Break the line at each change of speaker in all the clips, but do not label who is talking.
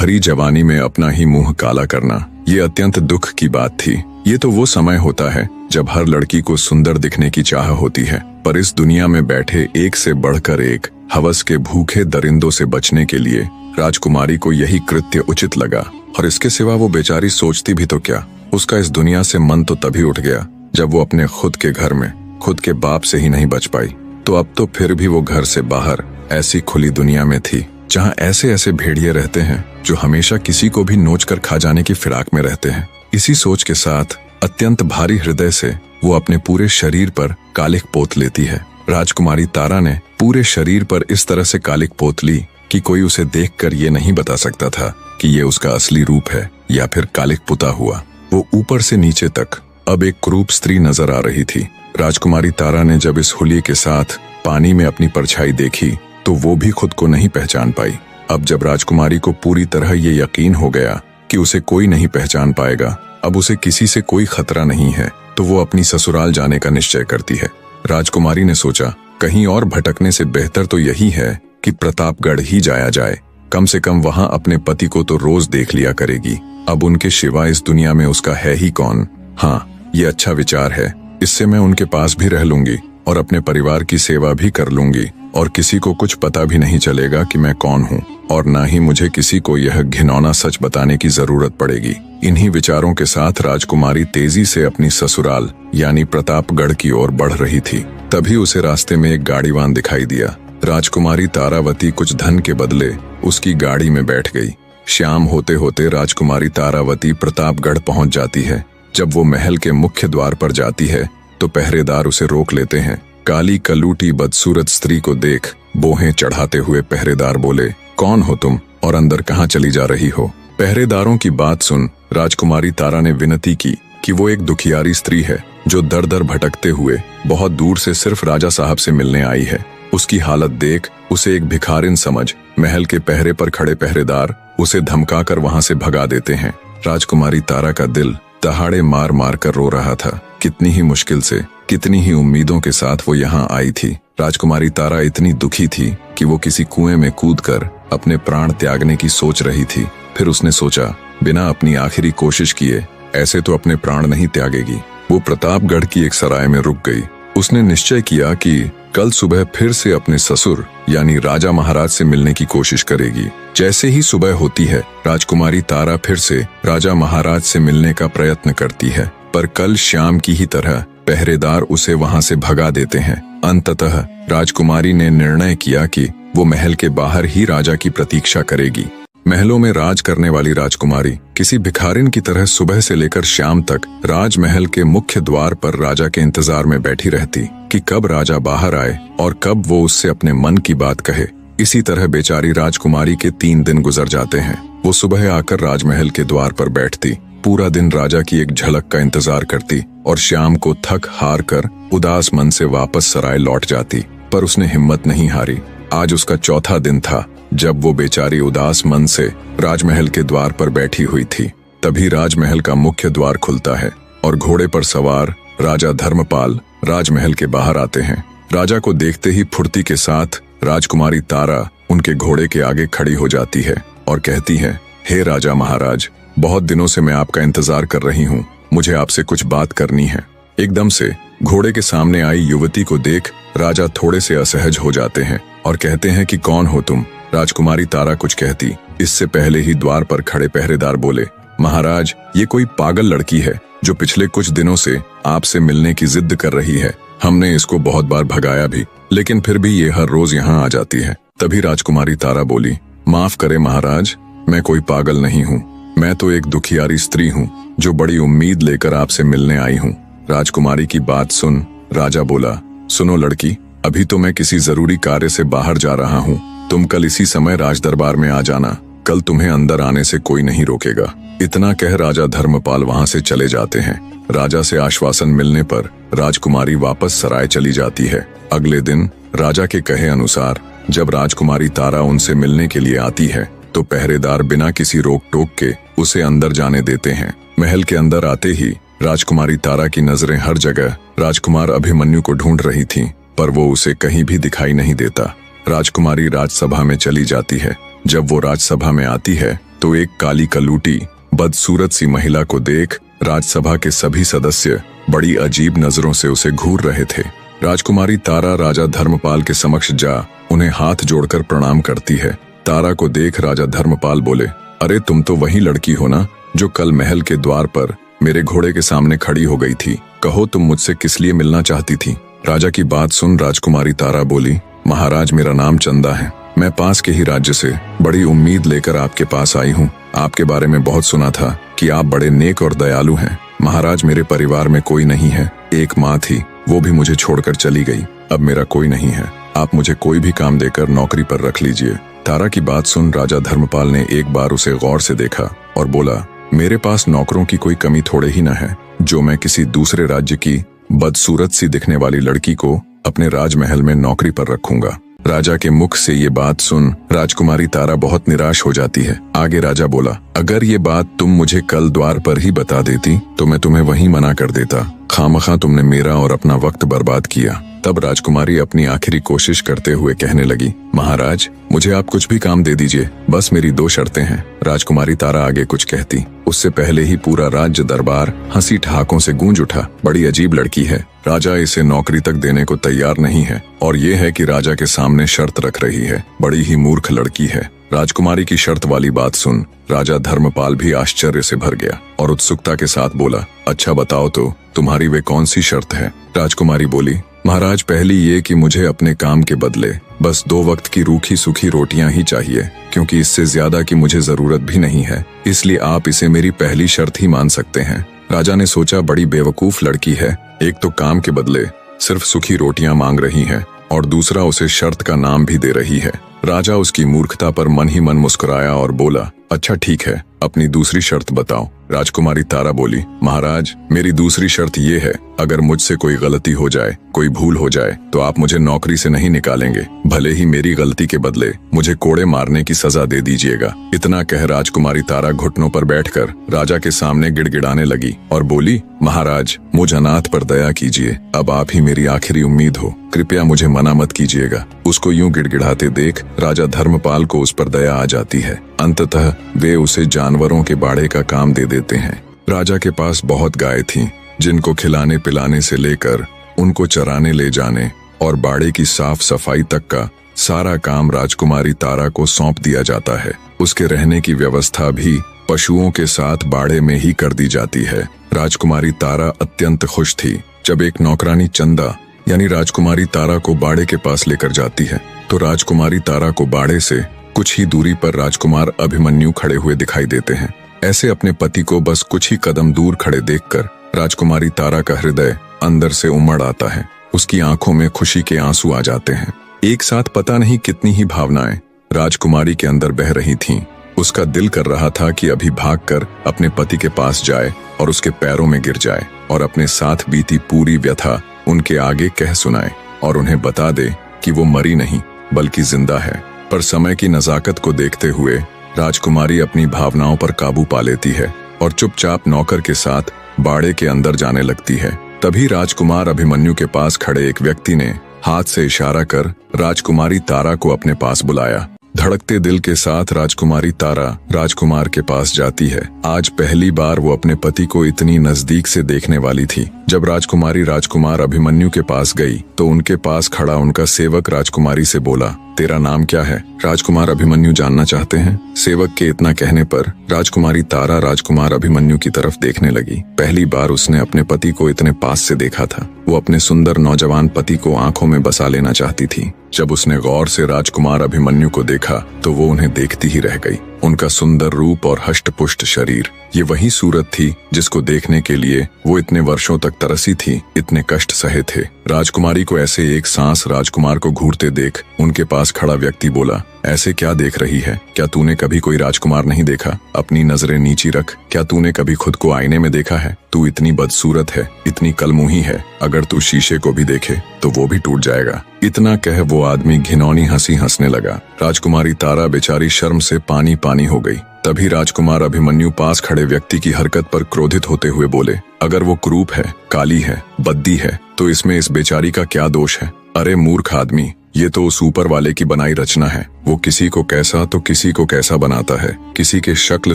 भरी जवानी में अपना ही मुंह काला करना, ये अत्यंत दुख की बात थी। ये तो वो समय होता है जब हर लड़की को सुंदर दिखने की चाह होती है, पर इस दुनिया में बैठे एक से बढ़कर एक हवस के भूखे दरिंदों से बचने के लिए राजकुमारी को यही कृत्य उचित लगा। और इसके सिवा वो बेचारी सोचती भी तो क्या। उसका इस दुनिया से मन तो तभी उठ गया जब वो अपने खुद के घर में खुद के बाप से ही नहीं बच पाई, तो अब तो फिर भी वो घर से बाहर ऐसी खुली दुनिया में थी जहाँ ऐसे ऐसे भेड़िए रहते हैं जो हमेशा किसी को भी नोच कर खा जाने की फिराक में रहते हैं। इसी सोच के साथ अत्यंत भारी हृदय से वो अपने पूरे शरीर पर कालिख पोत लेती है। राजकुमारी तारा ने पूरे शरीर पर इस तरह से कालिख पोत ली कि कोई उसे देखकर ये नहीं बता सकता था कि ये उसका असली रूप है या फिर कालिख पुता हुआ। वो ऊपर से नीचे तक अब एक कुरूप स्त्री नजर आ रही थी। राजकुमारी तारा ने जब इस हुलिये के साथ पानी में अपनी परछाई देखी तो वो भी खुद को नहीं पहचान पाई। अब जब राजकुमारी को पूरी तरह ये यकीन हो गया कि उसे कोई नहीं पहचान पाएगा, अब उसे किसी से कोई खतरा नहीं है, तो वो अपनी ससुराल जाने का निश्चय करती है। राजकुमारी ने सोचा, कहीं और भटकने से बेहतर तो यही है कि प्रतापगढ़ ही जाया जाए। कम से कम वहां अपने पति को तो रोज देख लिया करेगी। अब उनके सिवा इस दुनिया में उसका है ही कौन। हाँ, ये अच्छा विचार है। इससे मैं उनके पास भी रह लूंगी और अपने परिवार की सेवा भी कर लूंगी और किसी को कुछ पता भी नहीं चलेगा कि मैं कौन हूँ, और ना ही मुझे किसी को यह घिनौना सच बताने की जरूरत पड़ेगी। इन्हीं विचारों के साथ राजकुमारी तेजी से अपनी ससुराल यानी प्रतापगढ़ की ओर बढ़ रही थी। तभी उसे रास्ते में एक गाड़ीवान दिखाई दिया। राजकुमारी तारावती कुछ धन के बदले उसकी गाड़ी में बैठ गई। शाम होते होते राजकुमारी तारावती प्रतापगढ़ पहुंच जाती है। जब वो महल के मुख्य द्वार पर जाती है तो पहरेदार उसे रोक लेते हैं। काली कलूटी बदसूरत स्त्री को देख बोहें चढ़ाते हुए पहरेदार बोले, कौन हो तुम और अंदर कहाँ चली जा रही हो? पहरेदारों की बात सुन राजकुमारी तारा ने विनती की कि वो एक दुखियारी स्त्री है जो दर दर भटकते हुए बहुत दूर से सिर्फ राजा साहब से मिलने आई है। उसकी हालत देख उसे एक भिखारिन समझ महल के पहरे पर खड़े पहरेदार उसे धमकाकर वहां से भगा देते हैं। राजकुमारी तारा का दिल दहाड़े मार मार कर रो रहा था। कितनी ही मुश्किल से, कितनी ही उम्मीदों के साथ वो यहाँ आई थी। राजकुमारी तारा इतनी दुखी थी कि वो किसी कुएं में कूदकर अपने प्राण त्यागने की सोच रही थी। फिर उसने सोचा, बिना अपनी आखिरी कोशिश किए ऐसे तो अपने प्राण नहीं त्यागेगी। वो प्रतापगढ़ की एक सराय में रुक गई। उसने निश्चय किया कि कल सुबह फिर से अपने ससुर यानी राजा महाराज से मिलने की कोशिश करेगी। जैसे ही सुबह होती है राजकुमारी तारा फिर से राजा महाराज से मिलने का प्रयत्न करती है, पर कल शाम की ही तरह पहरेदार उसे वहां से भगा देते हैं। अंततः राजकुमारी ने निर्णय किया कि वो महल के बाहर ही राजा की प्रतीक्षा करेगी। महलों में राज करने वाली राजकुमारी किसी भिखारिन की तरह सुबह से लेकर शाम तक राजमहल के मुख्य द्वार पर राजा के इंतजार में बैठी रहती कि कब राजा बाहर आए और कब वो उससे अपने मन की बात कहे। इसी तरह बेचारी राजकुमारी के 3 दिन गुजर जाते हैं। वो सुबह आकर राजमहल के द्वार पर बैठती, पूरा दिन राजा की एक झलक का इंतजार करती और शाम को थक हार कर उदास मन से वापस सराय लौट जाती। पर उसने हिम्मत नहीं हारी। आज उसका चौथा दिन था जब वो बेचारी उदास मन से राजमहल के द्वार पर बैठी हुई थी। तभी राजमहल का मुख्य द्वार खुलता है और घोड़े पर सवार राजा धर्मपाल राजमहल के बाहर आते हैं। राजा को देखते ही फुर्ती के साथ राजकुमारी तारा उनके घोड़े के आगे खड़ी हो जाती है और कहती है, हे राजा महाराज, बहुत दिनों से मैं आपका इंतजार कर रही हूँ। मुझे आपसे कुछ बात करनी है। एकदम से घोड़े के सामने आई युवती को देख राजा थोड़े से असहज हो जाते हैं और कहते हैं कि कौन हो तुम? राजकुमारी तारा कुछ कहती, इससे पहले ही द्वार पर खड़े पहरेदार बोले, महाराज, ये कोई पागल लड़की है जो पिछले कुछ दिनों से आपसे मिलने की जिद कर रही है। हमने इसको बहुत बार भगाया भी, लेकिन फिर भी ये हर रोज यहाँ आ जाती है। तभी राजकुमारी तारा बोली, माफ करे महाराज, मैं कोई पागल नहीं हूँ। मैं तो एक दुखियारी स्त्री हूँ जो बड़ी उम्मीद लेकर आपसे मिलने आई हूँ। राजकुमारी की बात सुन राजा बोला, सुनो लड़की, अभी तो मैं किसी जरूरी कार्य से बाहर जा रहा हूँ। तुम कल इसी समय राजदरबार में आ जाना। कल तुम्हें अंदर आने से कोई नहीं रोकेगा। इतना कह राजा धर्मपाल वहां से चले जाते हैं। राजा से आश्वासन मिलने पर राजकुमारी वापस सराय चली जाती है। अगले दिन राजा के कहे अनुसार जब राजकुमारी तारा उनसे मिलने के लिए आती है तो पहरेदार बिना किसी रोक टोक के उसे अंदर जाने देते हैं। महल के अंदर आते ही राजकुमारी तारा की नजरें हर जगह राजकुमार अभिमन्यु को ढूंढ रही थीं, पर वो उसे कहीं भी दिखाई नहीं देता। राजकुमारी राजसभा में चली जाती है। जब वो राजसभा में आती है तो एक काली कलूटी बदसूरत सी महिला को देख राजसभा के सभी सदस्य बड़ी अजीब नजरों से उसे घूर रहे थे। राजकुमारी तारा राजा धर्मपाल के समक्ष जा उन्हें हाथ जोड़कर प्रणाम करती है। तारा को देख राजा धर्मपाल बोले, अरे तुम तो वही लड़की हो ना जो कल महल के द्वार पर मेरे घोड़े के सामने खड़ी हो गई थी। कहो तुम मुझसे किस लिए मिलना चाहती थी? राजा की बात सुन राजकुमारी तारा बोली, महाराज मेरा नाम चंदा है। मैं पास के ही राज्य से बड़ी उम्मीद लेकर आपके पास आई हूँ। आपके बारे में बहुत सुना था कि आप बड़े नेक और दयालु हैं। महाराज मेरे परिवार में कोई नहीं है, एक माँ थी, वो भी मुझे छोड़कर चली गई। अब मेरा कोई नहीं है, आप मुझे कोई भी काम देकर नौकरी पर रख लीजिए। तारा की बात सुन राजा धर्मपाल ने एक बार उसे गौर से देखा और बोला, मेरे पास नौकरों की कोई कमी थोड़े ही न है, जो मैं किसी दूसरे राज्य की बदसूरत सी दिखने वाली लड़की को अपने राजमहल में नौकरी पर रखूंगा। राजा के मुख से ये बात सुन राजकुमारी तारा बहुत निराश हो जाती है। आगे राजा बोला, अगर ये बात तुम मुझे कल द्वार पर ही बता देती तो मैं तुम्हें वहीं मना कर देता। खामखा तुमने मेरा और अपना वक्त बर्बाद किया। तब राजकुमारी अपनी आखिरी कोशिश करते हुए कहने लगी, महाराज मुझे आप कुछ भी काम दे दीजिए, बस मेरी 2 शर्तें हैं। राजकुमारी तारा आगे कुछ कहती, उससे पहले ही पूरा राज्य दरबार हंसी ठहाकों से गूंज उठा। बड़ी अजीब लड़की है, राजा इसे नौकरी तक देने को तैयार नहीं है, और ये है कि राजा के सामने शर्त रख रही है। बड़ी ही मूर्ख लड़की है। राजकुमारी की शर्त वाली बात सुन राजा धर्मपाल भी आश्चर्य से भर गया और उत्सुकता के साथ बोला, अच्छा बताओ तो तुम्हारी वे कौन सी शर्त है? राजकुमारी बोली, महाराज पहली ये कि मुझे अपने काम के बदले बस 2 वक्त की रूखी सूखी रोटियां ही चाहिए, क्योंकि इससे ज्यादा की मुझे जरूरत भी नहीं है, इसलिए आप इसे मेरी पहली शर्त ही मान सकते हैं। राजा ने सोचा, बड़ी बेवकूफ लड़की है, एक तो काम के बदले सिर्फ सूखी रोटियां मांग रही है और दूसरा उसे शर्त का नाम भी दे रही है। राजा उसकी मूर्खता पर मन ही मन मुस्कुराया और बोला, अच्छा ठीक है, अपनी दूसरी शर्त बताओ। राजकुमारी तारा बोली, महाराज मेरी दूसरी शर्त ये है, अगर मुझसे कोई गलती हो जाए, कोई भूल हो जाए, तो आप मुझे नौकरी से नहीं निकालेंगे, भले ही मेरी गलती के बदले मुझे कोड़े मारने की सजा दे दीजिएगा। इतना कह राजकुमारी तारा घुटनों पर बैठकर राजा के सामने गिड़गिड़ाने लगी और बोली, महाराज मुझ अनाथ पर दया कीजिए, अब आप ही मेरी आखिरी उम्मीद हो, कृपया मुझे मना मत कीजिएगा। उसको यूं गिड़गिड़ाते देख राजा धर्मपाल को उस पर दया आ जाती है। अंततः वे उसे जानवरों के बाड़े का काम दे देते हैं। राजा के पास बहुत गाय थीं, जिनको खिलाने पिलाने से लेकर उनको चराने ले जाने और बाड़े की साफ सफाई तक का सारा काम राजकुमारी तारा को सौंप दिया जाता है। उसके रहने की व्यवस्था भी पशुओं के साथ बाड़े में ही कर दी जाती है। राजकुमारी तारा अत्यंत खुश थी। जब एक नौकरानी चंदा यानी राजकुमारी तारा को बाड़े के पास लेकर जाती है, तो राजकुमारी तारा को बाड़े से कुछ ही दूरी पर राजकुमार अभिमन्यु खड़े हुए दिखाई देते हैं। ऐसे अपने पति को बस कुछ ही कदम दूर खड़े देखकर राजकुमारी तारा का हृदय अंदर से उमड़ आता है। उसकी आंखों में खुशी के आंसू आ जाते हैं। एक साथ पता नहीं कितनी ही भावनाएं राजकुमारी के अंदर बह रही थीं। उसका दिल कर रहा था कि अभी भागकर अपने पति के पास जाए और उसके पैरों में गिर जाए और अपने साथ बीती पूरी व्यथा उनके आगे कह सुनाए और उन्हें बता दे कि वो मरी नहीं बल्कि जिंदा है। पर समय की नजाकत को देखते हुए राजकुमारी अपनी भावनाओं पर काबू पा लेती है और चुपचाप नौकर के साथ बाड़े के अंदर जाने लगती है। तभी राजकुमार अभिमन्यु के पास खड़े एक व्यक्ति ने हाथ से इशारा कर राजकुमारी तारा को अपने पास बुलाया। धड़कते दिल के साथ राजकुमारी तारा राजकुमार के पास जाती है। आज पहली बार वो अपने पति को इतनी नजदीक से देखने वाली थी। जब राजकुमारी राजकुमार अभिमन्यु के पास गई तो उनके पास खड़ा उनका सेवक राजकुमारी से बोला, तेरा नाम क्या है? राजकुमार अभिमन्यु जानना चाहते हैं। सेवक के इतना कहने पर राजकुमारी तारा राजकुमार अभिमन्यु की तरफ देखने लगी। पहली बार उसने अपने पति को इतने पास से देखा था। वो अपने सुंदर नौजवान पति को आंखों में बसा लेना चाहती थी। जब उसने गौर से राजकुमार अभिमन्यु को देखा तो वो उन्हें देखती ही रह गई। उनका सुंदर रूप और हष्ट-पुष्ट शरीर, ये वही सूरत थी जिसको देखने के लिए वो इतने वर्षों तक तरसी थी, इतने कष्ट सहे थे। राजकुमारी को ऐसे एक सांस राजकुमार को घूरते देख उनके पास खड़ा व्यक्ति बोला, ऐसे क्या देख रही है? क्या तूने कभी कोई राजकुमार नहीं देखा? अपनी नजरें नीची रख। क्या तूने कभी खुद को आईने में देखा है? तू इतनी बदसूरत है, इतनी कलमुही है, अगर तू शीशे को भी देखे तो वो भी टूट जाएगा। इतना कह वो आदमी घिनौनी हंसी हंसने लगा। राजकुमारी तारा बेचारी शर्म से पानी पानी हो गई। तभी राजकुमार अभिमन्यु पास खड़े व्यक्ति की हरकत पर क्रोधित होते हुए बोले, अगर वो क्रूप है, काली है, बद्दी है, तो इसमें इस बेचारी का क्या दोष है? अरे मूर्ख आदमी, ये तो उस ऊपर वाले की बनाई रचना है। वो किसी को कैसा तो किसी को कैसा बनाता है। किसी के शक्ल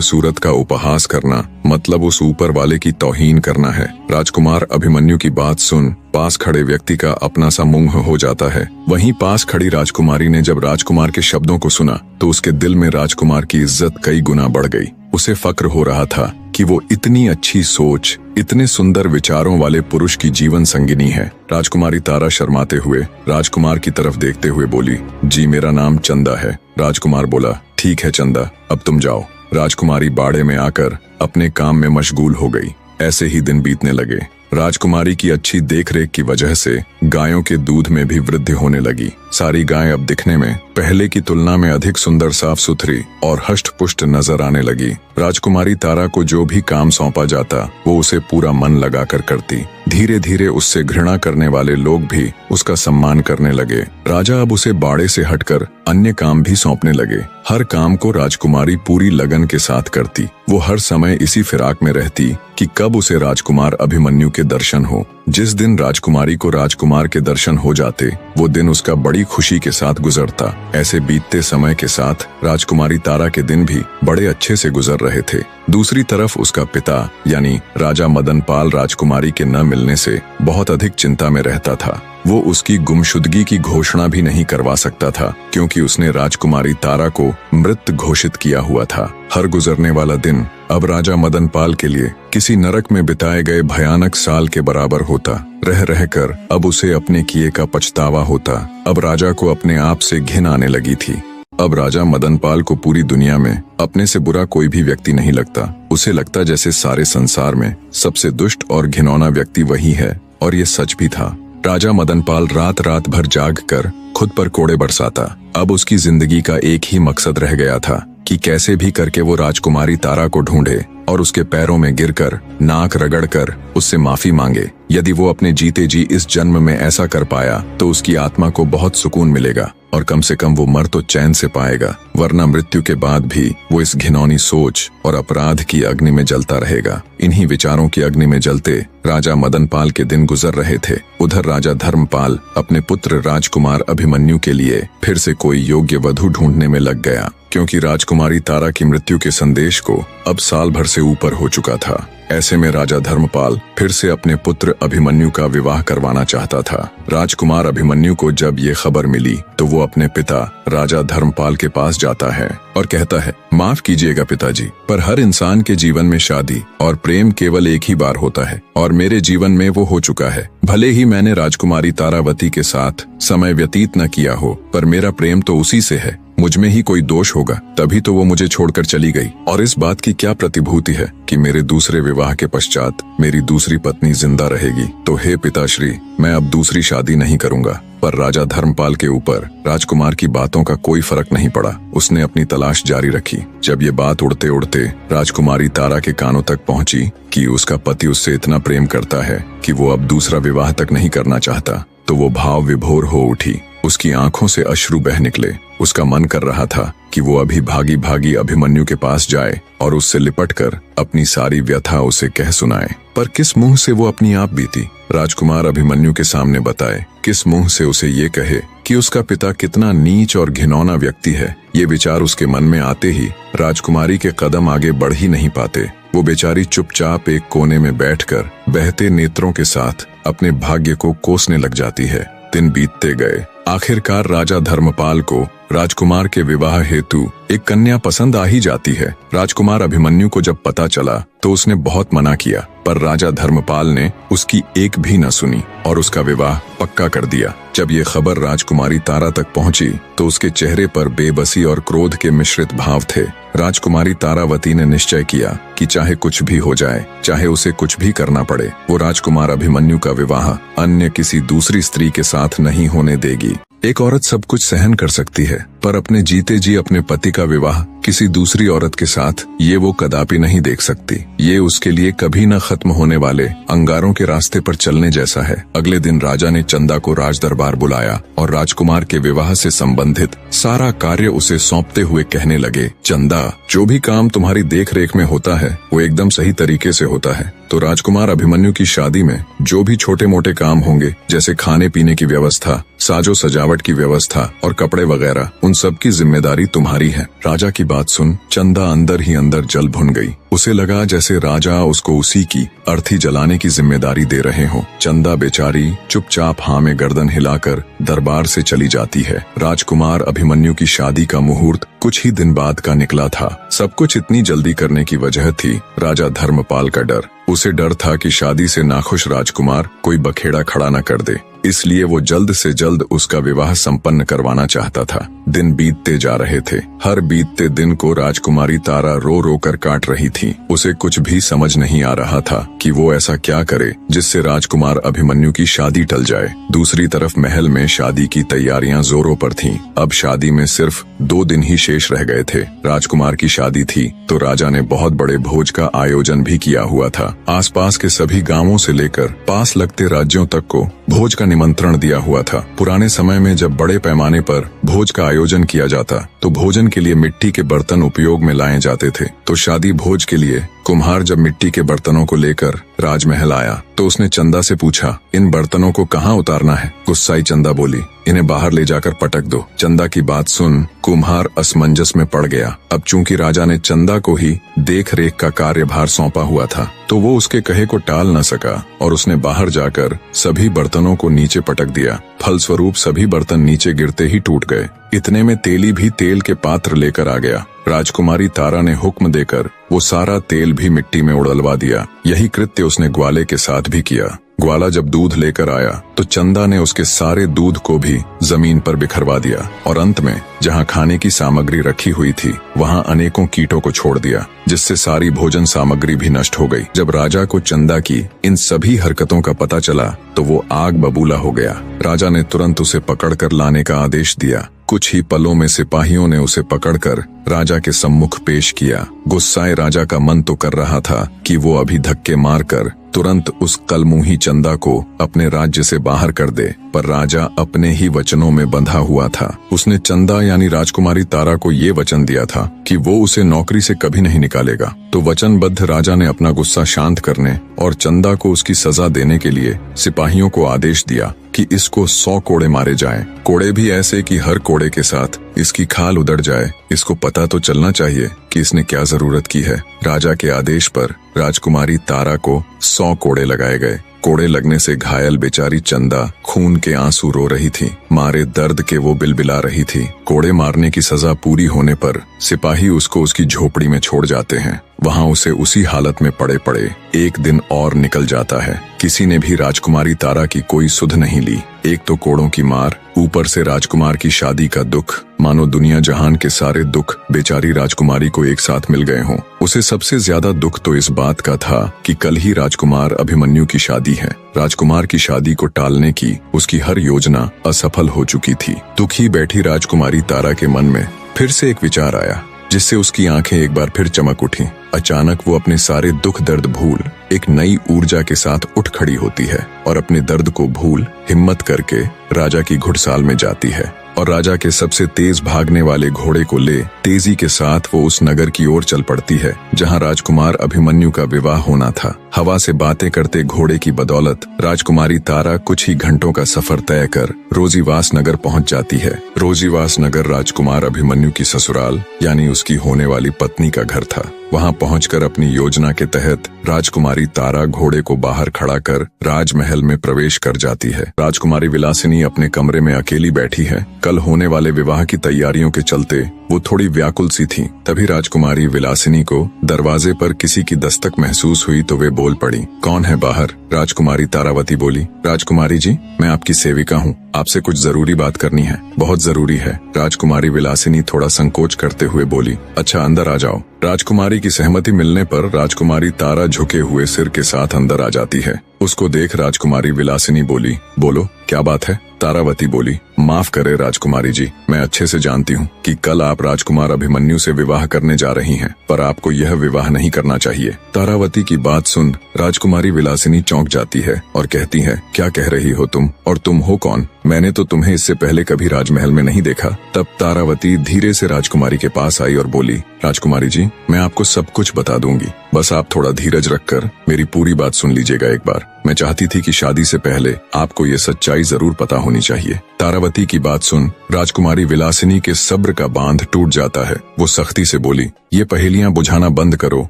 सूरत का उपहास करना मतलब उस ऊपर वाले की तौहीन करना है। राजकुमार अभिमन्यु की बात सुन पास खड़े व्यक्ति का अपना सा मुंह हो जाता है। वहीं पास खड़ी राजकुमारी ने जब राजकुमार के शब्दों को सुना तो उसके दिल में राजकुमार की इज्जत कई गुना बढ़ गई। उसे फक्र हो रहा था कि वो इतनी अच्छी सोच, इतने सुंदर विचारों वाले पुरुष की जीवन संगिनी है। राजकुमारी तारा शर्माते हुए राजकुमार की तरफ देखते हुए बोली, जी मेरा नाम चंदा है। राजकुमार बोला, ठीक है चंदा, अब तुम जाओ। राजकुमारी बाड़े में आकर अपने काम में मशगूल हो गई। ऐसे ही दिन बीतने लगे। राजकुमारी की अच्छी देखरेख की वजह से गायों के दूध में भी वृद्धि होने लगी। सारी गायें अब दिखने में पहले की तुलना में अधिक सुंदर, साफ सुथरी और हष्ट पुष्ट नजर आने लगी। राजकुमारी तारा को जो भी काम सौंपा जाता वो उसे पूरा मन लगाकर करती। धीरे धीरे उससे घृणा करने वाले लोग भी उसका सम्मान करने लगे। राजा अब उसे बाड़े से हटकर अन्य काम भी सौंपने लगे। हर काम को राजकुमारी पूरी लगन के साथ करती। वो हर समय इसी फिराक में रहती कि कब उसे राजकुमार अभिमन्यु के दर्शन हो। जिस दिन राजकुमारी को राजकुमार के दर्शन हो जाते वो दिन उसका बड़ी खुशी के साथ गुजरता। ऐसे बीतते समय के साथ राजकुमारी तारा के दिन भी बड़े अच्छे से गुजर रहे थे। दूसरी तरफ उसका पिता यानी राजा मदनपाल राजकुमारी के न मिलने से बहुत अधिक चिंता में रहता था। वो उसकी गुमशुदगी की घोषणा भी नहीं करवा सकता था क्योंकि उसने राजकुमारी तारा को मृत घोषित किया हुआ था। हर गुजरने वाला दिन अब राजा मदनपाल के लिए किसी नरक में बिताए गए भयानक साल के बराबर होता। रह रहकर अब उसे अपने किए का पछतावा होता। अब राजा को अपने आप से घिन आने लगी थी। अब राजा मदनपाल को पूरी दुनिया में अपने से बुरा कोई भी व्यक्ति नहीं लगता। उसे लगता जैसे सारे संसार में सबसे दुष्ट और घिनौना व्यक्ति वही है, और ये सच भी था। राजा मदनपाल रात रात भर जाग कर खुद पर कोड़े बरसाता। अब उसकी जिंदगी का एक ही मकसद रह गया था कि कैसे भी करके वो राजकुमारी तारा को ढूंढे और उसके पैरों में गिरकर नाक रगड़कर उससे माफी मांगे। यदि वो अपने जीते जी इस जन्म में ऐसा कर पाया तो उसकी आत्मा को बहुत सुकून मिलेगा और कम से कम वो मर तो चैन से पाएगा, वरना मृत्यु के बाद भी वो इस घिनौनी सोच और अपराध की अग्नि में जलता रहेगा। इन्हीं विचारों की अग्नि में जलते राजा मदनपाल के दिन गुजर रहे थे। उधर राजा धर्मपाल अपने पुत्र राजकुमार अभिमन्यु के लिए फिर से कोई योग्य वधू ढूंढने में लग गया, क्योंकि राजकुमारी तारा की मृत्यु के संदेश को अब साल भर से ऊपर हो चुका था। ऐसे में राजा धर्मपाल फिर से अपने पुत्र अभिमन्यु का विवाह करवाना चाहता था। राजकुमार अभिमन्यु को जब ये खबर मिली तो वो अपने पिता राजा धर्मपाल के पास जाता है और कहता है, माफ कीजिएगा पिताजी, पर हर इंसान के जीवन में शादी और प्रेम केवल एक ही बार होता है और मेरे जीवन में वो हो चुका है। भले ही मैंने राजकुमारी तारावती के साथ समय व्यतीत न किया हो, पर मेरा प्रेम तो उसी से है। मुझ में ही कोई दोष होगा, तभी तो वो मुझे छोड़कर चली गई। और इस बात की क्या प्रतिभूति है कि मेरे दूसरे विवाह के पश्चात मेरी दूसरी पत्नी जिंदा रहेगी। तो हे पिताश्री, मैं अब दूसरी शादी नहीं करूंगा। पर राजा धर्मपाल के ऊपर राजकुमार की बातों का कोई फर्क नहीं पड़ा। उसने अपनी तलाश जारी रखी। जब ये बात उड़ते उड़ते राजकुमारी तारा के कानों तक पहुंची कि उसका पति उससे इतना प्रेम करता है कि वो अब दूसरा विवाह तक नहीं करना चाहता, तो वो भाव विभोर हो उठी। उसकी आंखों से अश्रु बह निकले। उसका मन कर रहा था कि वो अभी भागी भागी अभिमन्यु के पास जाए और उससे लिपटकर अपनी सारी व्यथा उसे कह सुनाए। पर किस मुंह से वो अपनी आप बीती राजकुमार अभिमन्यु के सामने बताए? किस मुंह से उसे ये कहे कि उसका पिता कितना नीच और घिनौना व्यक्ति है? ये विचार उसके मन में आते ही राजकुमारी के कदम आगे बढ़ ही नहीं पाते। वो बेचारी चुपचाप एक कोने में बैठकर बहते नेत्रों के साथ अपने भाग्य को कोसने लग जाती है। दिन बीतते गए। आखिरकार राजा धर्मपाल को राजकुमार के विवाह हेतु एक कन्या पसंद आ ही जाती है। राजकुमार अभिमन्यु को जब पता चला तो उसने बहुत मना किया, पर राजा धर्मपाल ने उसकी एक भी न सुनी और उसका विवाह पक्का कर दिया। जब ये खबर राजकुमारी तारा तक पहुंची तो उसके चेहरे पर बेबसी और क्रोध के मिश्रित भाव थे। राजकुमारी तारावती ने निश्चय किया कि चाहे कुछ भी हो जाए, चाहे उसे कुछ भी करना पड़े, वो राजकुमार अभिमन्यु का विवाह अन्य किसी दूसरी स्त्री के साथ नहीं होने देगी। एक औरत सब कुछ सहन कर सकती है, पर अपने जीते जी अपने पति का विवाह किसी दूसरी औरत के साथ ये वो कदापि नहीं देख सकती। ये उसके लिए कभी न खत्म होने वाले अंगारों के रास्ते पर चलने जैसा है। अगले दिन राजा ने चंदा को राज दरबार बुलाया और राजकुमार के विवाह से संबंधित सारा कार्य उसे सौंपते हुए कहने लगे, चंदा, जो भी काम तुम्हारी देख रेख में होता है वो एकदम सही तरीके से होता है। तो राजकुमार अभिमन्यु की शादी में जो भी छोटे मोटे काम होंगे, जैसे खाने पीने की व्यवस्था, साजो सजावट की व्यवस्था और कपड़े वगैरह, उन सब की जिम्मेदारी तुम्हारी है। राजा की बात सुन चंदा अंदर ही अंदर जल भुन गई। उसे लगा जैसे राजा उसको उसी की अर्थी जलाने की जिम्मेदारी दे रहे हो। चंदा बेचारी चुपचाप हाँ में गर्दन हिलाकर दरबार से चली जाती है। राजकुमार अभिमन्यु की शादी का मुहूर्त कुछ ही दिन बाद का निकला था। सब कुछ इतनी जल्दी करने की वजह थी राजा धर्मपाल का डर। उसे डर था कि शादी से नाखुश राजकुमार कोई बखेड़ा खड़ा न कर दे, इसलिए वो जल्द से जल्द उसका विवाह संपन्न करवाना चाहता था। दिन बीतते जा रहे थे। हर बीतते दिन को राजकुमारी तारा रो रो कर काट रही थी। उसे कुछ भी समझ नहीं आ रहा था कि वो ऐसा क्या करे जिससे राजकुमार अभिमन्यु की शादी टल जाए। दूसरी तरफ महल में शादी की तैयारियां जोरों पर थीं। अब शादी में सिर्फ 2 दिन ही शेष रह गए थे। राजकुमार की शादी थी तो राजा ने बहुत बड़े भोज का आयोजन भी किया हुआ था। आसपास के सभी गांवों से लेकर पास लगते राज्यों तक को भोज का निमंत्रण दिया हुआ था। पुराने समय में जब बड़े पैमाने पर भोज का आयोजन किया जाता तो भोजन के लिए मिट्टी के बर्तन उपयोग में लाए जाते थे। तो शादी भोज के लिए कुम्हार जब मिट्टी के बर्तनों को लेकर राजमहल आया तो उसने चंदा से पूछा, इन बर्तनों को कहाँ उतारना है? गुस्साई चंदा बोली, इन्हें बाहर ले जाकर पटक दो। चंदा की बात सुन कुम्हार असमंजस में पड़ गया। अब चूंकि राजा ने चंदा को ही देख रेख का कार्यभार सौंपा हुआ था तो वो उसके कहे को टाल न सका और उसने बाहर जाकर सभी बर्तनों को नीचे पटक दिया। फलस्वरूप सभी बर्तन नीचे गिरते ही टूट गए। इतने में तेली भी तेल के पात्र लेकर आ गया। राजकुमारी तारा ने हुक्म देकर वो सारा तेल भी मिट्टी में उड़लवा दिया। यही कृत्य उसने ग्वाले के साथ भी किया। ग्वाला जब दूध लेकर आया तो चंदा ने उसके सारे दूध को भी जमीन पर बिखरवा दिया और अंत में जहाँ खाने की सामग्री रखी हुई थी वहाँ अनेकों कीटों को छोड़ दिया, जिससे सारी भोजन सामग्री भी नष्ट हो गई। जब राजा को चंदा की इन सभी हरकतों का पता चला तो वो आग बबूला हो गया। राजा ने तुरंत उसे पकड़कर लाने का आदेश दिया। कुछ ही पलों में सिपाहियों ने उसे पकड़कर राजा के सम्मुख पेश किया। गुस्साए राजा का मन तो कर रहा था कि वो अभी धक्के मारकर तुरंत उस कलमुही चंदा को अपने राज्य से बाहर कर दे, पर राजा अपने ही वचनों में बंधा हुआ था। उसने चंदा यानी राजकुमारी तारा को ये वचन दिया था कि वो उसे नौकरी से कभी नहीं निकालेगा। तो वचनबद्ध राजा ने अपना गुस्सा शांत करने और चंदा को उसकी सजा देने के लिए सिपाहियों को आदेश दिया कि इसको 100 कोड़े मारे जाएं। कोड़े भी ऐसे कि हर कोड़े के साथ इसकी खाल उधड़ जाए। इसको पता तो चलना चाहिए कि इसने क्या जरूरत की है। राजा के आदेश पर राजकुमारी तारा को 100 कोड़े लगाए गए। कोड़े लगने से घायल बेचारी चंदा खून के आंसू रो रही थी। मारे दर्द के वो बिलबिला रही थी। कोड़े मारने की सजा पूरी होने पर सिपाही उसको उसकी झोपड़ी में छोड़ जाते हैं। वहाँ उसे उसी हालत में पड़े पड़े 1 दिन और निकल जाता है। किसी ने भी राजकुमारी तारा की कोई सुध नहीं ली। एक तो कोड़ों की मार, ऊपर से राजकुमार की शादी का दुख, मानो दुनिया जहान के सारे दुख बेचारी राजकुमारी को एक साथ मिल गए हों। उसे सबसे ज्यादा दुख तो इस बात का था कि कल ही राजकुमार अभिमन्यु की शादी है। राजकुमार की शादी को टालने की उसकी हर योजना असफल हो चुकी थी। दुखी बैठी राजकुमारी तारा के मन में फिर से एक विचार आया, जिससे उसकी आंखें एक बार फिर चमक उठी। अचानक वो अपने सारे दुख दर्द भूल एक नई ऊर्जा के साथ उठ खड़ी होती है और अपने दर्द को भूल हिम्मत करके राजा की घुड़साल में जाती है और राजा के सबसे तेज भागने वाले घोड़े को ले तेजी के साथ वो उस नगर की ओर चल पड़ती है जहां राजकुमार अभिमन्यु का विवाह होना था। हवा से बातें करते घोड़े की बदौलत राजकुमारी तारा कुछ ही घंटों का सफर तय कर रोजीवास नगर पहुंच जाती है। रोजीवास नगर राजकुमार अभिमन्यु की ससुराल यानी उसकी होने वाली पत्नी का घर था। वहां पहुंचकर अपनी योजना के तहत राजकुमारी तारा घोड़े को बाहर खड़ा कर राजमहल में प्रवेश कर जाती है। राजकुमारी विलासिनी अपने कमरे में अकेली बैठी है। कल होने वाले विवाह की तैयारियों के चलते वो थोड़ी व्याकुल सी थी। तभी राजकुमारी विलासिनी को दरवाजे पर किसी की दस्तक महसूस हुई तो वे बोल पड़ी, कौन है बाहर? राजकुमारी तारावती बोली, राजकुमारी जी, मैं आपकी सेविका हूँ, आपसे कुछ जरूरी बात करनी है। बहुत जरूरी है। राजकुमारी विलासिनी थोड़ा संकोच करते हुए बोली, अच्छा अंदर आ जाओ। राजकुमारी की सहमति मिलने पर राजकुमारी तारा झुके हुए सिर के साथ अंदर आ जाती है। उसको देख राजकुमारी विलासिनी बोली, बोलो क्या बात है? तारावती बोली, माफ करे राजकुमारी जी, मैं अच्छे से जानती हूँ कि कल आप राजकुमार अभिमन्यु से विवाह करने जा रही हैं, पर आपको यह विवाह नहीं करना चाहिए। तारावती की बात सुन राजकुमारी विलासिनी चौंक जाती है और कहती है, क्या कह रही हो तुम, और तुम हो कौन? मैंने तो तुम्हें इससे पहले कभी राजमहल में नहीं देखा। तब तारावती धीरे से राजकुमारी के पास आई और बोली, राजकुमारी जी, मैं आपको सब कुछ बता दूंगी, बस आप थोड़ा धीरज रखकर मेरी पूरी बात सुन लीजिएगा एक बार। मैं चाहती थी कि शादी से पहले आपको ये सच्चाई जरूर पता होनी चाहिए। तारावती की बात सुन राजकुमारी विलासिनी के सब्र का बांध टूट जाता है। वो सख्ती से बोली, ये पहेलियां बुझाना बंद करो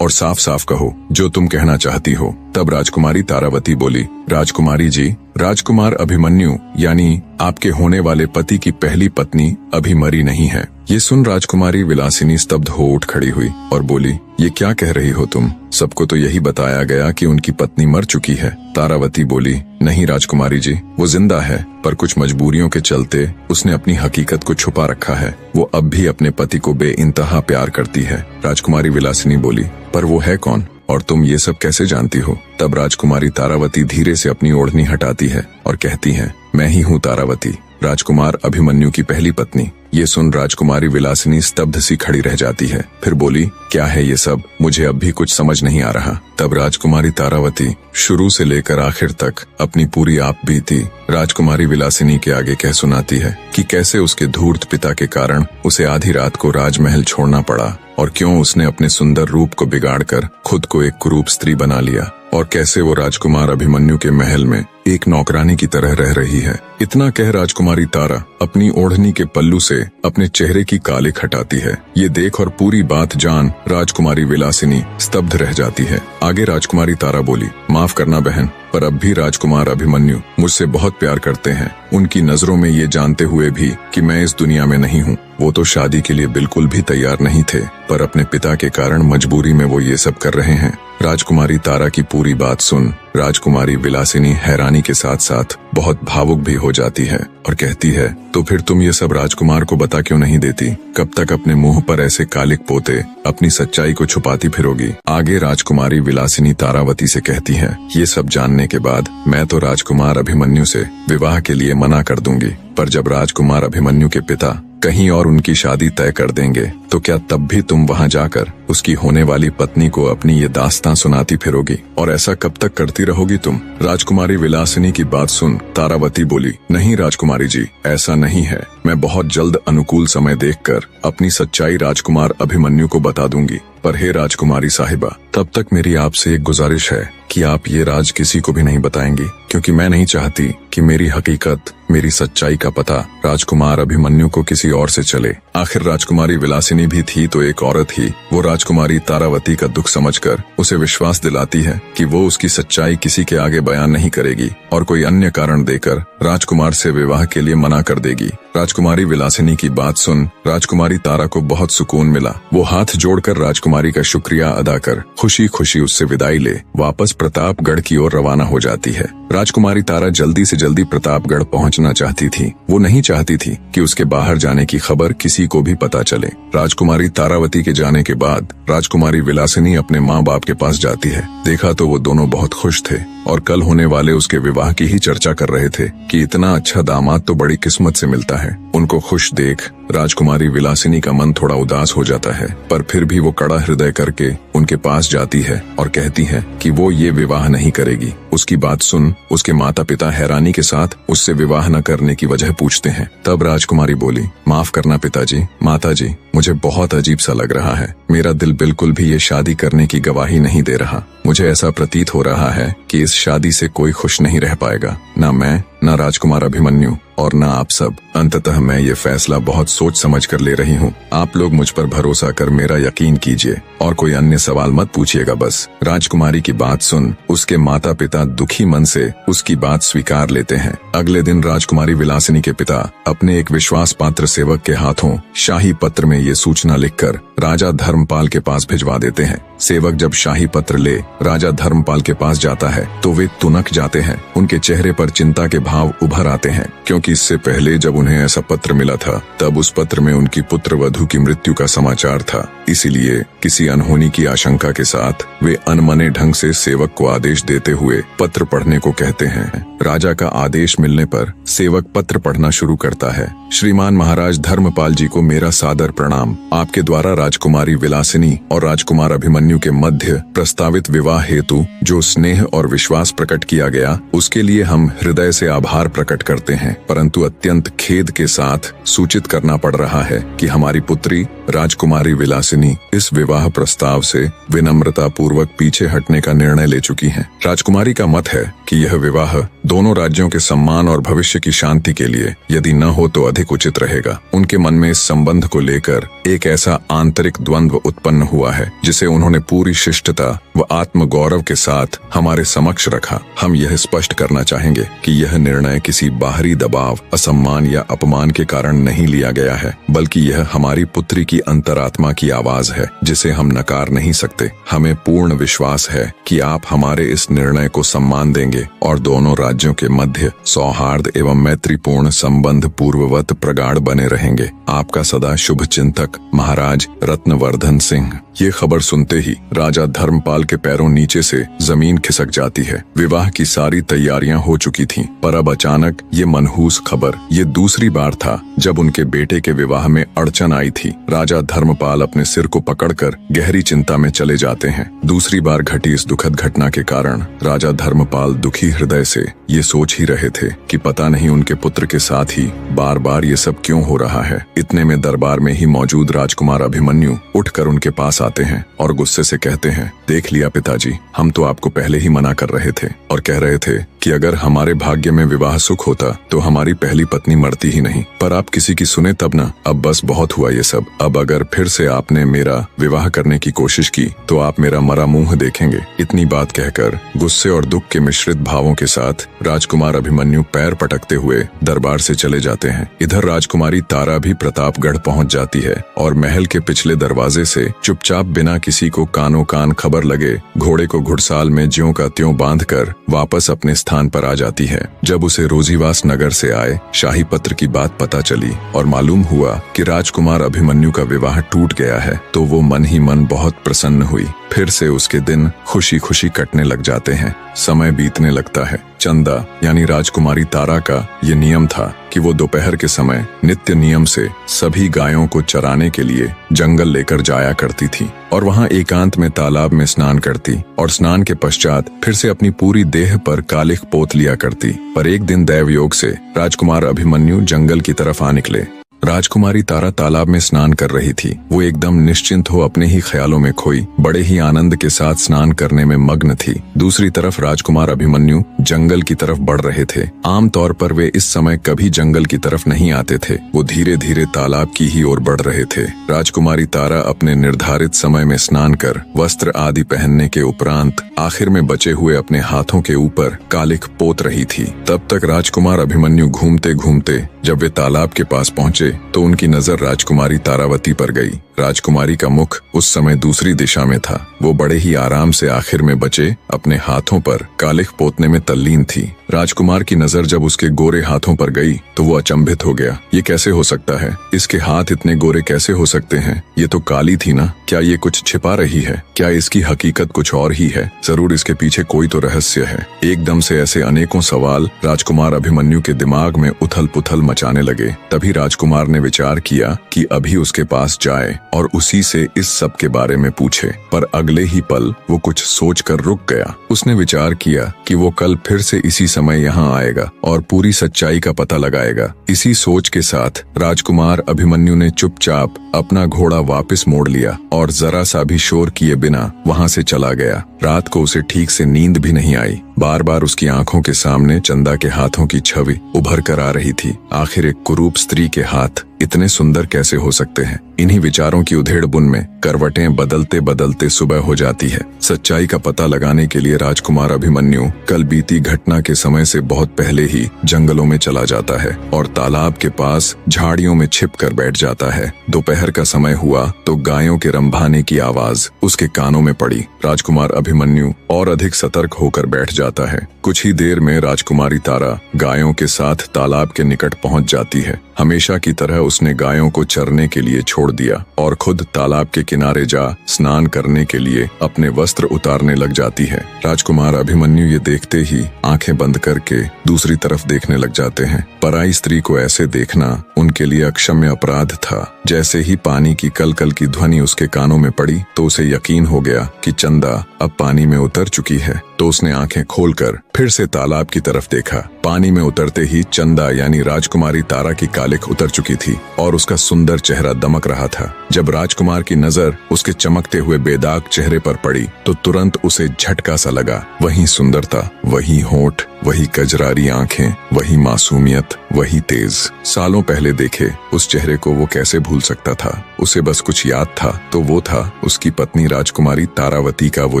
और साफ साफ कहो जो तुम कहना चाहती हो। तब राजकुमारी तारावती बोली, राजकुमारी जी, राजकुमार अभिमन्यु यानी आपके होने वाले पति की पहली पत्नी अभी मरी नहीं है। ये सुन राजकुमारी विलासिनी स्तब्ध हो उठ खड़ी हुई और बोली, ये क्या कह रही हो तुम? सबको तो यही बताया गया कि उनकी पत्नी मर चुकी है। तारावती बोली, नहीं राजकुमारी जी, वो जिंदा है, पर कुछ मजबूरियों के चलते उसने अपनी हकीकत को छुपा रखा है। वो अब भी अपने पति को बेइंतहा प्यार करती है। राजकुमारी विलासिनी बोली, पर वो है कौन और तुम ये सब कैसे जानती हो? तब राजकुमारी तारावती धीरे से अपनी ओढ़नी हटाती है और कहती है, मैं ही हूँ तारावती, राजकुमार अभिमन्यु की पहली पत्नी। ये सुन राजकुमारी विलासिनी स्तब्ध सी खड़ी रह जाती है। फिर बोली, क्या है ये सब? मुझे अब भी कुछ समझ नहीं आ रहा। तब राजकुमारी तारावती शुरू से लेकर आखिर तक अपनी पूरी आप बीती राजकुमारी विलासिनी के आगे कह सुनाती है कि कैसे उसके धूर्त पिता के कारण उसे आधी रात को राजमहल छोड़ना पड़ा और क्यों उसने अपने सुंदर रूप को बिगाड़कर खुद को एक कुरूप स्त्री बना लिया और कैसे वो राजकुमार अभिमन्यु के महल में एक नौकरानी की तरह रह रही है। इतना कह राजकुमारी तारा अपनी ओढ़नी के पल्लू से अपने चेहरे की कालिक हटाती है। ये देख और पूरी बात जान राजकुमारी विलासिनी स्तब्ध रह जाती है। आगे राजकुमारी तारा बोली, माफ करना बहन, पर अब भी राजकुमार अभिमन्यु मुझसे बहुत प्यार करते हैं। उनकी नजरों में ये जानते हुए भी कि मैं इस दुनिया में नहीं हूँ, वो तो शादी के लिए बिल्कुल भी तैयार नहीं थे, पर अपने पिता के कारण मजबूरी में वो ये सब कर रहे हैं। राजकुमारी तारा की पूरी बात सुन राजकुमारी विलासिनी हैरानी के साथ साथ बहुत भावुक भी हो जाती है और कहती है, तो फिर तुम ये सब राजकुमार को बता क्यों नहीं देती? कब तक अपने मुंह पर ऐसे कालिक पोते अपनी सच्चाई को छुपाती फिरोगी? आगे राजकुमारी विलासिनी तारावती से कहती है, ये सब जानने के बाद मैं तो राजकुमार अभिमन्यु से विवाह के लिए मना कर दूंगी, पर जब राजकुमार अभिमन्यु के पिता कहीं और उनकी शादी तय कर देंगे तो क्या तब भी तुम वहां जाकर उसकी होने वाली पत्नी को अपनी ये दास्तां सुनाती फिरोगी? और ऐसा कब तक करती रहोगी तुम? राजकुमारी विलासिनी की बात सुन तारावती बोली, नहीं राजकुमारी जी, ऐसा नहीं है। मैं बहुत जल्द अनुकूल समय देखकर अपनी सच्चाई राजकुमार अभिमन्यु को बता दूंगी, पर हे राजकुमारी साहिबा, तब तक मेरी आपसे एक गुजारिश है कि आप ये राज किसी को भी नहीं बताएंगी, क्योंकि मैं नहीं चाहती कि मेरी हकीकत, मेरी सच्चाई का पता राजकुमार अभिमन्यु को किसी और से चले। आखिर राजकुमारी विलासिनी भी थी तो एक औरत ही। वो राजकुमारी तारावती का दुख समझकर उसे विश्वास दिलाती है कि वो उसकी सच्चाई किसी के आगे बयान नहीं करेगी और कोई अन्य कारण देकर राजकुमार से विवाह के लिए मना कर देगी। राजकुमारी विलासिनी की बात सुन राजकुमारी तारा को बहुत सुकून मिला। वो हाथ जोड़कर राजकुमारी का शुक्रिया अदा कर खुशी खुशी उससे विदाई ले वापस प्रतापगढ़ की ओर रवाना हो जाती है। राजकुमारी तारा जल्दी से जल्दी प्रतापगढ़ पहुंचना चाहती थी। वो नहीं चाहती थी कि उसके बाहर जाने की खबर किसी को भी पता चले। राजकुमारी तारावती के जाने के बाद राजकुमारी विलासिनी अपने माँ बाप के पास जाती है। देखा तो वो दोनों बहुत खुश थे और कल होने वाले उसके विवाह की ही चर्चा कर रहे थे कि इतना अच्छा दामाद तो बड़ी किस्मत से मिलता है। उनको खुश देख राजकुमारी विलासिनी का मन थोड़ा उदास हो जाता है, पर फिर भी वो कड़ा हृदय करके उनके पास जाती है और कहती है कि वो ये विवाह नहीं करेगी। उसकी बात सुन उसके माता पिता हैरानी के साथ उससे विवाह न करने की वजह पूछते हैं। तब राजकुमारी बोली, माफ करना पिताजी, माताजी, मुझे बहुत अजीब सा लग रहा है। मेरा दिल बिल्कुल भी ये शादी करने की गवाही नहीं दे रहा। मुझे ऐसा प्रतीत हो रहा है कि इस शादी से कोई खुश नहीं रह पाएगा, ना मैं, ना राजकुमार अभिमन्यु और ना आप सब। अंततः मैं ये फैसला बहुत सोच समझ कर ले रही हूँ। आप लोग मुझ पर भरोसा कर मेरा यकीन कीजिए और कोई अन्य सवाल मत पूछिएगा बस। राजकुमारी की बात सुन उसके माता पिता दुखी मन से उसकी बात स्वीकार लेते हैं। अगले दिन राजकुमारी विलासिनी के पिता अपने एक विश्वास पात्र सेवक के हाथों शाही पत्र में ये सूचना लिखकर राजा धर्मपाल के पास भिजवा देते हैं। सेवक जब शाही पत्र ले राजा धर्मपाल के पास जाता है तो वे तुनक जाते हैं। उनके चेहरे पर चिंता के भाव उभर आते हैं, क्योंकि इससे पहले जब उन्हें ऐसा पत्र मिला था तब उस पत्र में उनकी पुत्र वधू की मृत्यु का समाचार था। इसीलिए किसी अनहोनी की आशंका के साथ वे अनमने ढंग से सेवक को आदेश देते हुए पत्र पढ़ने को कहते हैं। राजा का आदेश मिलने पर सेवक पत्र पढ़ना शुरू करता है। श्रीमान महाराज धर्मपाल जी को मेरा सादर प्रणाम। आपके द्वारा राजकुमारी विलासिनी और राजकुमार अभिमन्यु के मध्य प्रस्तावित विवाह हेतु जो स्नेह और विश्वास प्रकट किया गया, उसके लिए हम हृदय से आभार प्रकट करते हैं, परंतु अत्यंत खेद के साथ सूचित करना पड़ रहा है कि हमारी पुत्री राजकुमारी विलासिनी इस विवाह प्रस्ताव से विनम्रता पूर्वक पीछे हटने का निर्णय ले चुकी हैं। राजकुमारी का मत है कि यह विवाह दोनों राज्यों के सम्मान और भविष्य की शांति के लिए यदि न हो तो अधिक उचित रहेगा। उनके मन में इस संबंध को लेकर एक ऐसा आंतरिक द्वंद्व उत्पन्न हुआ है जिसे उन्होंने पूरी शिष्टता व आत्म गौरव के साथ हमारे समक्ष रखा। हम यह स्पष्ट करना चाहेंगे कि यह निर्णय किसी बाहरी दबाव, असम्मान या अपमान के कारण नहीं लिया गया है, बल्कि यह हमारी पुत्री की अंतरात्मा की आवाज है जिसे हम नकार नहीं सकते। हमें पूर्ण विश्वास है कि आप हमारे इस निर्णय को सम्मान देंगे और दोनों राज्यों के मध्य सौहार्द एवं मैत्रीपूर्ण संबंध पूर्ववत प्रगाढ़ बने रहेंगे। आपका सदा शुभ चिंतक महाराज रत्नवर्धन सिंह। ये खबर सुनते ही राजा धर्मपाल के पैरों नीचे से जमीन खिसक जाती है। विवाह की सारी तैयारियां हो चुकी थीं, पर अब अचानक ये मनहूस खबर। ये दूसरी बार था जब उनके बेटे के विवाह में अड़चन आई थी। राजा धर्मपाल अपने सिर को पकड़कर गहरी चिंता में चले जाते हैं। दूसरी बार घटी इस दुखद घटना के कारण राजा धर्मपाल दुखी हृदय से ये सोच ही रहे थे कि पता नहीं उनके पुत्र के साथ ही बार बार ये सब क्यों हो रहा है। इतने में दरबार में ही मौजूद राजकुमार अभिमन्यु उठकर उनके पास आते हैं और गुस्से से कहते हैं, देख लिया पिताजी, हम तो आपको पहले ही मना कर रहे थे और कह रहे थे कि अगर हमारे भाग्य में विवाह सुख होता तो हमारी पहली पत्नी मरती ही नहीं, पर आप किसी की सुने तब ना। अब बस बहुत हुआ ये सब। अब अगर फिर से आपने मेरा विवाह करने की कोशिश की तो आप मेरा मरा मुंह देखेंगे। इतनी बात कहकर गुस्से और दुख के मिश्रित भावों के साथ राजकुमार अभिमन्यु पैर पटकते हुए दरबार से चले जाते हैं। इधर राजकुमारी तारा भी प्रतापगढ़ पहुंच जाती है और महल के पिछले दरवाजे से चुपचाप बिना किसी को कानों कान खबर लगे घोड़े को घुड़साल में ज्यों का त्यों बांधकर वापस अपने स्थान पर आ जाती है। जब उसे रोजीवास नगर से आए शाही पत्र की बात पता चली और मालूम हुआ कि राजकुमार अभिमन्यु का विवाह टूट गया है तो वो मन ही मन बहुत प्रसन्न हुई। फिर से उसके दिन खुशी खुशी कटने लग जाते हैं। समय बीतने लगता है। चंदा यानी राजकुमारी तारा का ये नियम था कि वो दोपहर के समय नित्य नियम से सभी गायों को चराने के लिए जंगल लेकर जाया करती थी और वहाँ एकांत में तालाब में स्नान करती और स्नान के पश्चात फिर से अपनी पूरी देह पर कालिख पोत लिया करती। पर एक दिन दैवयोग से राजकुमार अभिमन्यु जंगल की तरफ आ निकले। राजकुमारी तारा तालाब में स्नान कर रही थी। वो एकदम निश्चिंत हो अपने ही ख्यालों में खोई बड़े ही आनंद के साथ स्नान करने में मग्न थी। दूसरी तरफ राजकुमार अभिमन्यु जंगल की तरफ बढ़ रहे थे। आमतौर पर वे इस समय कभी जंगल की तरफ नहीं आते थे। वो धीरे धीरे तालाब की ही ओर बढ़ रहे थे। राजकुमारी तारा अपने निर्धारित समय में स्नान कर वस्त्र आदि पहनने के उपरांत आखिर में बचे हुए अपने हाथों के ऊपर कालिख पोत रही थी। तब तक राजकुमार अभिमन्यु घूमते घूमते जब वे तालाब के पास पहुंचे तो उनकी नजर राजकुमारी तारावती पर गई। राजकुमारी का मुख उस समय दूसरी दिशा में था। वो बड़े ही आराम से आखिर में बचे अपने हाथों पर कालिख पोतने में तल्लीन थी। राजकुमार की नजर जब उसके गोरे हाथों पर गई तो वो अचंभित हो गया। ये कैसे हो सकता है? इसके हाथ इतने गोरे कैसे हो सकते हैं? ये तो काली थी ना। क्या ये कुछ छिपा रही है? क्या इसकी हकीकत कुछ और ही है? जरूर इसके पीछे कोई तो रहस्य है। एकदम से ऐसे अनेकों सवाल राजकुमार अभिमन्यु के दिमाग में उथल पुथल मचाने लगे। तभी राजकुमार ने विचार किया कि अभी उसके पास जाए और उसी से इस सब के बारे में पूछे। पर अगले ही पल वो कुछ सोचकर रुक गया। उसने विचार किया कि वो कल फिर से इसी समय यहाँ आएगा और पूरी सच्चाई का पता लगाएगा। इसी सोच के साथ राजकुमार अभिमन्यु ने चुपचाप अपना घोड़ा वापस मोड़ लिया और जरा सा भी शोर किए बिना वहाँ से चला गया। रात को उसे ठीक से नींद भी नहीं आई। बार बार उसकी आंखों के सामने चंदा के हाथों की छवि उभर कर आ रही थी। आखिर एक कुरूप स्त्री के हाथ इतने सुंदर कैसे हो सकते हैं? इन्हीं विचारों की उधेड़-बुन में करवटें बदलते बदलते सुबह हो जाती है। सच्चाई का पता लगाने के लिए राजकुमार अभिमन्यु कल बीती घटना के समय से बहुत पहले ही जंगलों में चला जाता है और तालाब के पास झाड़ियों में छिप कर बैठ जाता है। दोपहर का समय हुआ तो गायों के रंभाने की आवाज उसके कानों में पड़ी। राजकुमार अभिमन्यु और अधिक सतर्क होकर बैठ जाता है। कुछ ही देर में राजकुमारी तारा गायों के साथ तालाब के निकट पहुंच जाती है। हमेशा की तरह उसने गायों को चरने के लिए छोड़ दिया और खुद तालाब के किनारे जा स्नान करने के लिए अपने वस्त्र उतारने लग जाती है। राजकुमार अभिमन्यु ये देखते ही आंखें बंद करके दूसरी तरफ देखने लग जाते हैं। पराई स्त्री को ऐसे देखना उनके लिए अक्षम्य अपराध था। जैसे ही पानी की कलकल की ध्वनि उसके कानों में पड़ी तो उसे यकीन हो गया कि चंदा अब पानी में उतर चुकी है। तो उसने आंखें खोलकर फिर से तालाब की तरफ देखा। पानी में उतरते ही चंदा यानी राजकुमारी तारा की कालिख उतर चुकी थी और उसका सुंदर चेहरा दमक रहा था। जब राजकुमार की नजर उसके चमकते हुए बेदाग चेहरे पर पड़ी तो तुरंत उसे झटका सा लगा। वही सुंदरता, वही होंठ, वही कजरारी आंखें, वही मासूमियत, वही तेज। सालों पहले देखे उस चेहरे को वो कैसे भूल सकता था। उसे बस कुछ याद था तो वो था उसकी पत्नी राजकुमारी तारावती का वो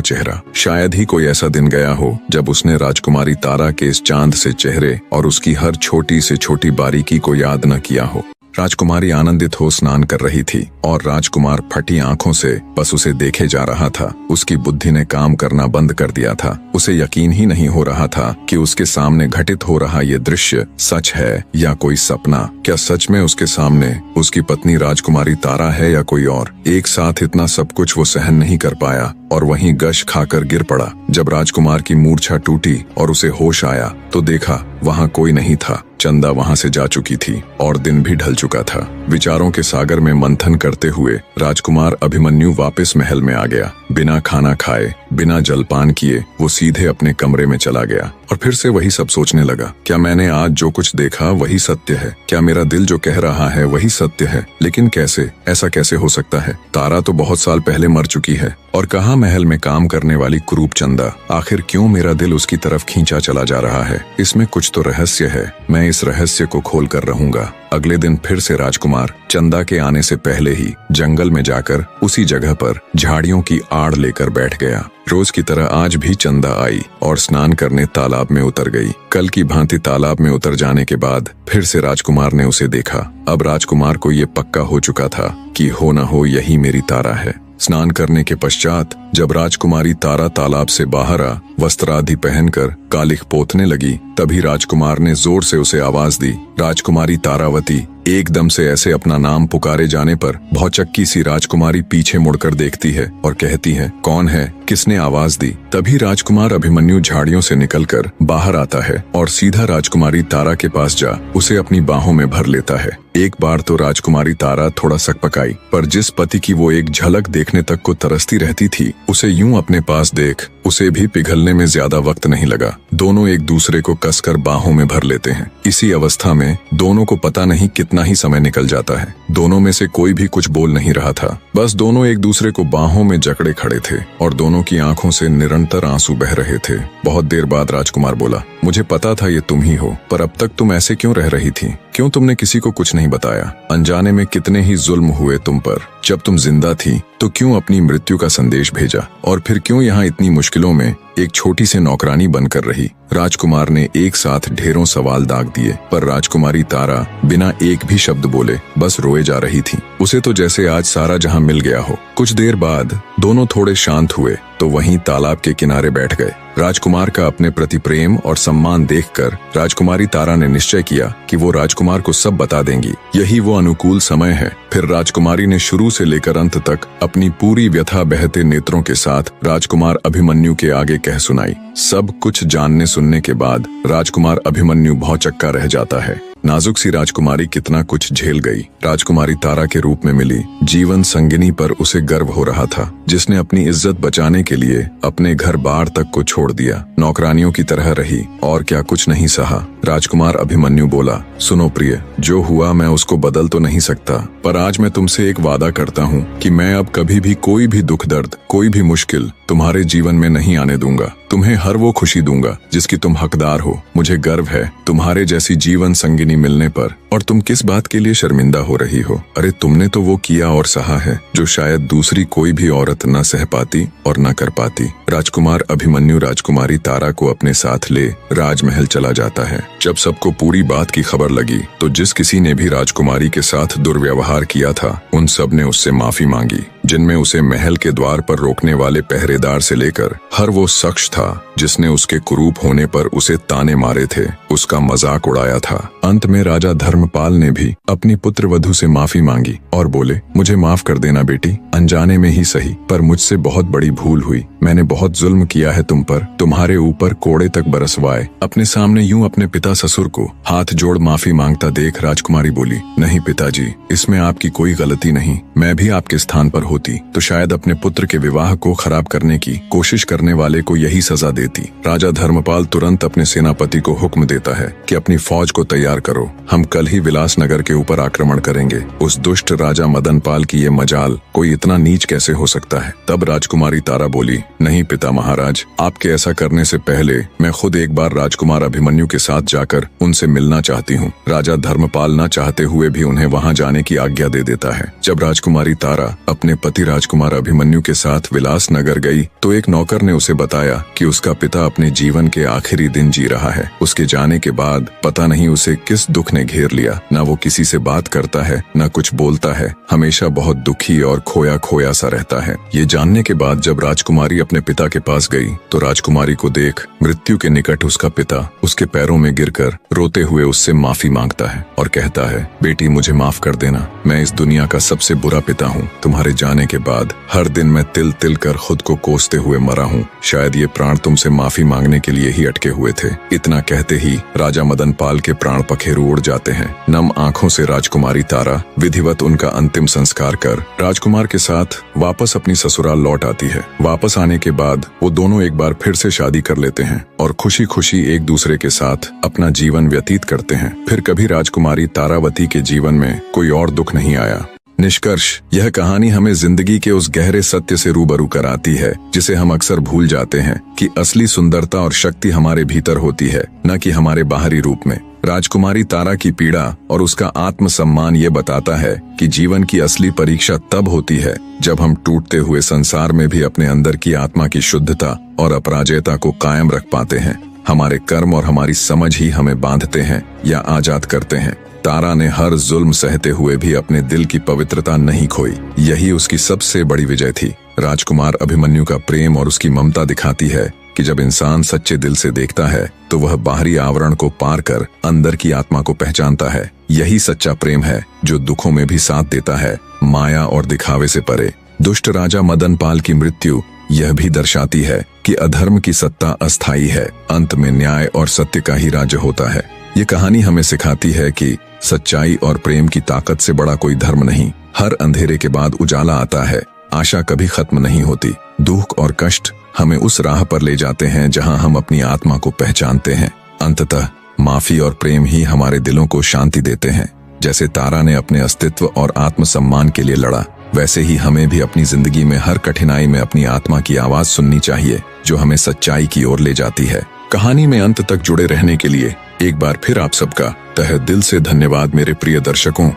चेहरा। शायद ही कोई ऐसा दिन गया हो जब उसने राजकुमारी तारा के इस चांद से चेहरे और उसकी हर छोटी से छोटी बारीकी को याद न किया हो। राजकुमारी आनंदित हो स्नान कर रही थी और राजकुमार फटी आंखों से बस उसे देखे जा रहा था। उसकी बुद्धि ने काम करना बंद कर दिया था। उसे यकीन ही नहीं हो रहा था कि उसके सामने घटित हो रहा ये दृश्य सच है या कोई सपना। क्या सच में उसके सामने उसकी पत्नी राजकुमारी तारा है या कोई और? एक साथ इतना सब कुछ वो सहन नहीं कर पाया और वहीं गश खाकर गिर पड़ा। जब राजकुमार की मूर्छा टूटी और उसे होश आया तो देखा वहां कोई नहीं था। चंदा वहां से जा चुकी थी और दिन भी ढल चुका था। विचारों के सागर में मंथन करते हुए राजकुमार अभिमन्यु वापस महल में आ गया। बिना खाना खाए, बिना जलपान किए वो सीधे अपने कमरे में चला गया और फिर से वही सब सोचने लगा। क्या मैंने आज जो कुछ देखा वही सत्य है? क्या मेरा दिल जो कह रहा है वही सत्य है? लेकिन कैसे? ऐसा कैसे हो सकता है? तारा तो बहुत साल पहले मर चुकी है और कहाँ महल में काम करने वाली कुरूप चंदा? आखिर क्यों मेरा दिल उसकी तरफ खींचा चला जा रहा है? इसमें कुछ तो रहस्य है। मैं इस रहस्य को खोल कर रहूंगा। अगले दिन फिर से राजकुमार चंदा के आने से पहले ही जंगल में जाकर उसी जगह पर झाड़ियों की आड़ लेकर बैठ गया। रोज की तरह आज भी चंदा आई और स्नान करने तालाब में उतर गई। कल की भांति तालाब में उतर जाने के बाद फिर से राजकुमार ने उसे देखा। अब राजकुमार को ये पक्का हो चुका था कि हो न हो यही मेरी तारा है। स्नान करने के पश्चात जब राजकुमारी तारा तालाब से बाहर आ वस्त्रादि पहनकर कालिख पोतने लगी तभी राजकुमार ने जोर से उसे आवाज दी। राजकुमारी तारावती। एकदम से ऐसे अपना नाम पुकारे जाने पर भौचक्की सी राजकुमारी पीछे मुड़कर देखती है और कहती है, कौन है? किसने आवाज दी? तभी राजकुमार अभिमन्यु झाड़ियों से निकलकर बाहर आता है और सीधा राजकुमारी तारा के पास जा उसे अपनी बाहों में भर लेता है। एक बार तो राजकुमारी तारा थोड़ा सकपकाई, पर जिस पति की वो एक झलक देखने तक को तरसती रहती थी उसे यूं अपने पास देख उसे भी पिघलने में ज्यादा वक्त नहीं लगा। दोनों एक दूसरे को कसकर बाहों में भर लेते हैं। इसी अवस्था में दोनों को पता नहीं कितना ही समय निकल जाता है। दोनों में से कोई भी कुछ बोल नहीं रहा था। बस दोनों एक दूसरे को बाहों में जकड़े खड़े थे और दोनों की आंखों से निरंतर आंसू बह रहे थे। बहुत देर बाद राजकुमार बोला, मुझे पता था ये तुम ही हो, पर अब तक तुम ऐसे क्यों रह रही थी? क्यों तुमने किसी को कुछ नहीं बताया? अनजाने में कितने ही जुल्म हुए तुम पर। जब तुम जिंदा थी तो क्यों अपनी मृत्यु का संदेश भेजा? और फिर क्यों यहाँ इतनी मुश्किलों में एक छोटी सी नौकरानी बनकर रही? राजकुमार ने एक साथ ढेरों सवाल दाग दिए, पर राजकुमारी तारा बिना एक भी शब्द बोले बस रोए जा रही थी। उसे तो जैसे आज सारा जहां मिल गया हो। कुछ देर बाद दोनों थोड़े शांत हुए तो वहीं तालाब के किनारे बैठ गए। राजकुमार का अपने प्रति प्रेम और सम्मान देखकर राजकुमारी तारा ने निश्चय किया कि वो राजकुमार को सब बता देंगी। यही वो अनुकूल समय है। फिर राजकुमारी ने शुरू से लेकर अंत तक अपनी पूरी व्यथा बहते नेत्रों के साथ राजकुमार अभिमन्यु के आगे कह सुनाई। सब कुछ जानने सुनने के बाद राजकुमार अभिमन्यु भौचक्का रह जाता है। नाजुक सी राजकुमारी कितना कुछ झेल गई। राजकुमारी तारा के रूप में मिली जीवन संगिनी पर उसे गर्व हो रहा था, जिसने अपनी इज्जत बचाने के लिए अपने घर बार तक को छोड़ दिया, नौकरानियों की तरह रही और क्या कुछ नहीं सहा। राजकुमार अभिमन्यु बोला, सुनो प्रिय, जो हुआ मैं उसको बदल तो नहीं सकता, पर आज मैं तुमसे एक वादा करता हूँ कि मैं अब कभी भी कोई भी दुख दर्द, कोई भी मुश्किल तुम्हारे जीवन में नहीं आने दूंगा। तुम्हें हर वो खुशी दूंगा जिसकी तुम हकदार हो। मुझे गर्व है तुम्हारे जैसी जीवन संगिनी मिलने पर। और तुम किस बात के लिए शर्मिंदा हो रही हो? अरे तुमने तो वो किया और सहा है जो शायद दूसरी कोई भी औरत न सह पाती और न कर पाती। राजकुमार अभिमन्यु राजकुमारी तारा को अपने साथ ले राजमहल चला जाता है। जब सबको पूरी बात की खबर लगी तो जिस किसी ने भी राजकुमारी के साथ दुर्व्यवहार किया था उन सब ने उससे माफी मांगी, जिनमें उसे महल के द्वार पर रोकने वाले पहरेदार से लेकर हर वो शख्स था था जिसने उसके कुरूप होने पर उसे ताने मारे थे, उसका मजाक उड़ाया था। अंत में राजा धर्मपाल ने भी अपनी पुत्र वधू से माफी मांगी और बोले, मुझे माफ कर देना बेटी, अनजाने में ही सही, पर मुझसे बहुत बड़ी भूल हुई। मैंने बहुत जुल्म किया है तुम पर, तुम्हारे ऊपर कोड़े तक बरसवाए। अपने सामने यूं अपने पिता ससुर को हाथ जोड़ माफी मांगता देख राजकुमारी बोली, नहीं पिताजी, इसमें आपकी कोई गलती नहीं। मैं भी आपके स्थान पर होती तो शायद अपने पुत्र के विवाह को खराब करने की कोशिश करने वाले को यही सजा देती। राजा धर्मपाल तुरंत अपने सेनापति को हुक्म देता है कि अपनी फौज को तैयार करो, हम कल ही विलासनगर के ऊपर आक्रमण करेंगे। उस दुष्ट राजा मदनपाल की ये मजाल, कोई इतना नीच कैसे हो सकता है। तब राजकुमारी तारा बोली, नहीं पिता महाराज, आपके ऐसा करने से पहले मैं खुद एक बार राजकुमार अभिमन्यु के साथ जाकर उनसे मिलना चाहती हूँ। राजा धर्मपाल न चाहते हुए भी उन्हें वहाँ जाने की आज्ञा दे देता है। जब राजकुमारी तारा अपने पति राजकुमार अभिमन्यु के साथ विलासनगर गई तो एक नौकर ने उसे बताया कि उसका पिता अपने जीवन के आखिरी दिन जी रहा है। उसके जाने के बाद पता नहीं उसे किस दुख ने घेर लिया, न वो किसी से बात करता है न कुछ बोलता है, हमेशा बहुत दुखी और खोया खोया सा रहता है। ये जानने के बाद जब राजकुमारी अपने पिता के पास गई तो राजकुमारी को देख मृत्यु के निकट उसका पिता उसके पैरों में गिरकर रोते हुए उससे माफी मांगता है और कहता है, बेटी मुझे माफ कर देना, मैं इस दुनिया का सबसे बुरा पिता हूँ। तुम्हारे जाने के बाद हर दिन मैं तिल तिल कर खुद को कोसते हुए मरा हूँ। शायद ये प्राण तुमसे माफी मांगने के लिए ही अटके हुए थे। इतना कहते ही राजा मदनपाल के प्राण पखेरु उड़ जाते हैं। नम आंखों से राजकुमारी तारा विधिवत उनका अंतिम संस्कार कर राजकुमार के साथ वापस अपनी ससुराल लौट आती है। वापस आने के बाद वो दोनों एक बार फिर से शादी कर लेते हैं और खुशी खुशी एक दूसरे के साथ अपना जीवन व्यतीत करते हैं। फिर कभी राजकुमारी तारावती के जीवन में कोई और दुख नहीं आया। निष्कर्ष, यह कहानी हमें जिंदगी के उस गहरे सत्य से रूबरू कराती है जिसे हम अक्सर भूल जाते हैं कि असली सुंदरता और शक्ति हमारे भीतर होती है, न कि हमारे बाहरी रूप में। राजकुमारी तारा की पीड़ा और उसका आत्मसम्मान ये बताता है कि जीवन की असली परीक्षा तब होती है जब हम टूटते हुए संसार में भी अपने अंदर की आत्मा की शुद्धता और अपराजेयता को कायम रख पाते हैं। हमारे कर्म और हमारी समझ ही हमें बांधते हैं या आजाद करते हैं। तारा ने हर जुल्म सहते हुए भी अपने दिल की पवित्रता नहीं खोई, यही उसकी सबसे बड़ी विजय थी। राजकुमार अभिमन्यु का प्रेम और उसकी ममता दिखाती है कि जब इंसान सच्चे दिल से देखता है तो वह बाहरी आवरण को पार कर अंदर की आत्मा को पहचानता है। यही सच्चा प्रेम है जो दुखों में भी साथ देता है, माया और दिखावे से परे। दुष्ट राजा मदनपाल की मृत्यु यह भी दर्शाती है कि अधर्म की सत्ता अस्थायी है, अंत में न्याय और सत्य का ही राज्य होता है। ये कहानी हमें सिखाती है कि सच्चाई और प्रेम की ताकत से बड़ा कोई धर्म नहीं। हर अंधेरे के बाद उजाला आता है, आशा कभी खत्म नहीं होती। दुख और कष्ट हमें उस राह पर ले जाते हैं जहां हम अपनी आत्मा को पहचानते हैं। अंततः माफी और प्रेम ही हमारे दिलों को शांति देते हैं। जैसे तारा ने अपने अस्तित्व और आत्मसम्मान के लिए लड़ा, वैसे ही हमें भी अपनी जिंदगी में हर कठिनाई में अपनी आत्मा की आवाज सुननी चाहिए जो हमें सच्चाई की ओर ले जाती है। कहानी में अंत तक जुड़े रहने के लिए एक बार फिर आप सबका तहे दिल से धन्यवाद मेरे प्रिय दर्शकों।